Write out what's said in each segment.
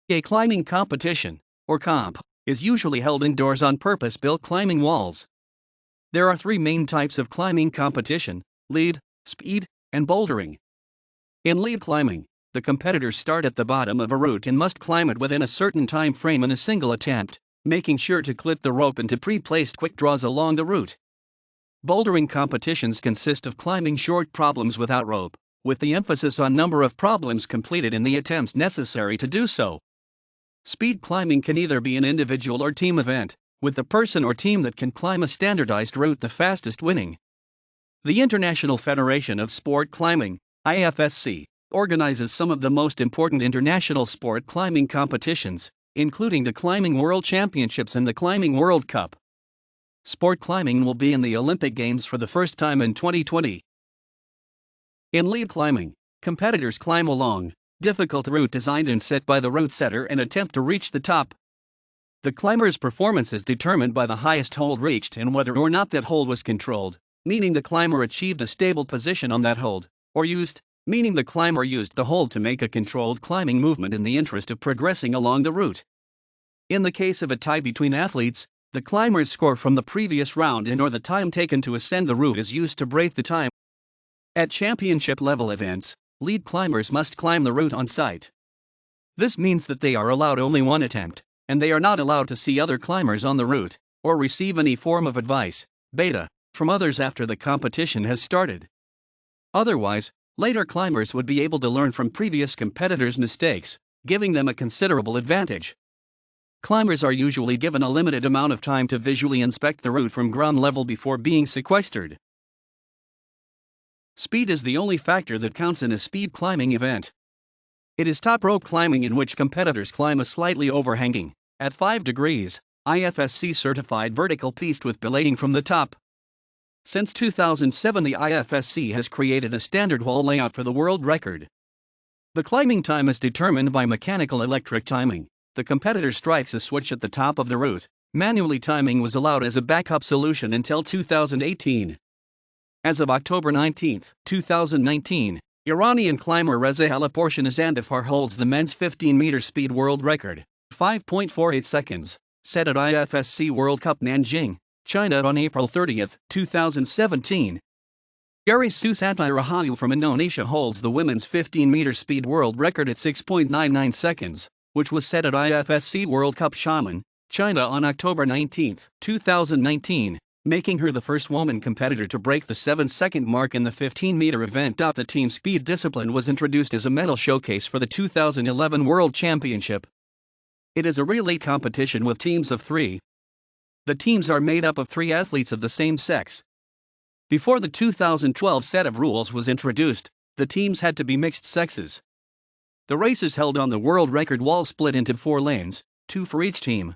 A climbing competition, or comp, is usually held indoors on purpose-built climbing walls. There are three main types of climbing competition: lead, speed, and bouldering. In lead climbing, the competitors start at the bottom of a route and must climb it within a certain time frame in a single attempt, making sure to clip the rope into pre-placed quick draws along the route. Bouldering competitions consist of climbing short problems without rope, with the emphasis on number of problems completed in the attempts necessary to do so. Speed climbing can either be an individual or team event, with the person or team that can climb a standardized route the fastest winning. The International Federation of Sport Climbing, IFSC, organizes some of the most important international sport climbing competitions, including the Climbing World Championships and the Climbing World Cup. Sport climbing will be in the Olympic Games for the first time in 2020. In lead climbing, competitors climb a long, difficult route designed and set by the route setter and attempt to reach the top. The climber's performance is determined by the highest hold reached and whether or not that hold was controlled, meaning the climber achieved a stable position on that hold, or used, meaning the climber used the hold to make a controlled climbing movement in the interest of progressing along the route. In the case of a tie between athletes, the climber's score from the previous round and/or the time taken to ascend the route is used to break the time. At championship-level events, lead climbers must climb the route on site. This means that they are allowed only one attempt, and they are not allowed to see other climbers on the route, or receive any form of advice, beta, from others after the competition has started. Otherwise, later climbers would be able to learn from previous competitors' mistakes, giving them a considerable advantage. Climbers are usually given a limited amount of time to visually inspect the route from ground level before being sequestered. Speed is the only factor that counts in a speed climbing event. It is top rope climbing in which competitors climb a slightly overhanging, at 5 degrees, IFSC certified vertical piste with belaying from the top. Since 2007, the IFSC has created a standard wall layout for the world record. The climbing time is determined by mechanical electric timing. The competitor strikes a switch at the top of the route. Manually timing was allowed as a backup solution until 2018. As of October 19, 2019, Iranian climber Reza Halaporshanazandafar holds the men's 15-meter speed world record, 5.48 seconds, set at IFSC World Cup Nanjing, China on April 30, 2017. Gary Susanti Rahayu from Indonesia holds the women's 15-meter speed world record at 6.99 seconds, which was set at IFSC World Cup Xiamen, China on October 19, 2019. Making her the first woman competitor to break the 7-second mark in the 15-meter event. The team speed discipline was introduced as a medal showcase for the 2011 World Championship. It is a relay competition with teams of 3. The teams are made up of 3 athletes of the same sex. Before the 2012 set of rules was introduced, the teams had to be mixed sexes. The race is held on the world record wall split into 4 lanes, 2 for each team.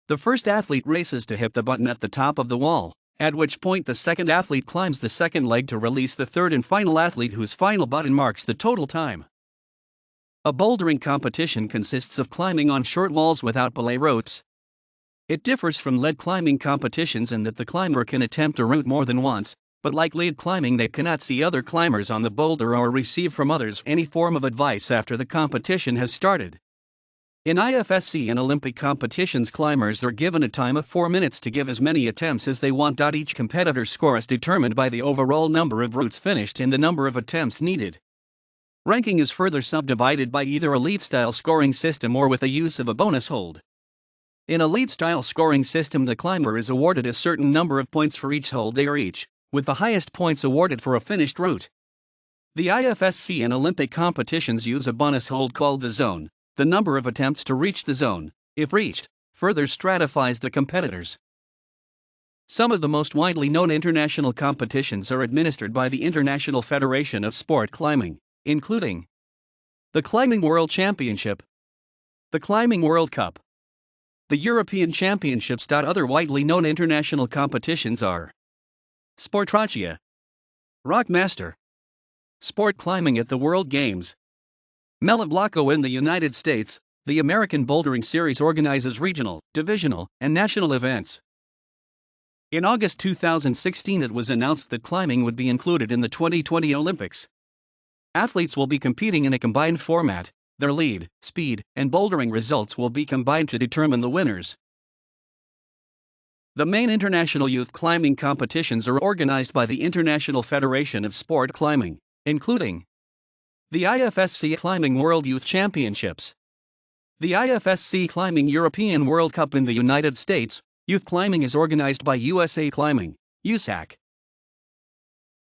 The first athlete races to hit the button at the top of the wall, at which point the second athlete climbs the second leg to release the third and final athlete whose final button marks the total time. A bouldering competition consists of climbing on short walls without belay ropes. It differs from lead climbing competitions in that the climber can attempt a route more than once, but like lead climbing they cannot see other climbers on the boulder or receive from others any form of advice after the competition has started. In IFSC and Olympic competitions, climbers are given a time of 4 minutes to give as many attempts as they want. Each competitor's score is determined by the overall number of routes finished and the number of attempts needed. Ranking is further subdivided by either a lead-style scoring system or with the use of a bonus hold. In a lead-style scoring system, the climber is awarded a certain number of points for each hold they reach, with the highest points awarded for a finished route. The IFSC and Olympic competitions use a bonus hold called the zone. The number of attempts to reach the zone, if reached, further stratifies the competitors. Some of the most widely known international competitions are administered by the International Federation of Sport Climbing, including the Climbing World Championship, the Climbing World Cup, the European Championships. Other widely known international competitions are Sportracia, Rockmaster, Sport Climbing at the World Games, Melibloco in the United States. The American Bouldering Series organizes regional, divisional, and national events. In August 2016, it was announced that climbing would be included in the 2020 Olympics. Athletes will be competing in a combined format. Their lead, speed, and bouldering results will be combined to determine the winners. The main international youth climbing competitions are organized by the International Federation of Sport Climbing, including the IFSC Climbing World Youth Championships, the IFSC Climbing European World Cup in the United States. Youth climbing is organized by USA Climbing, USAC,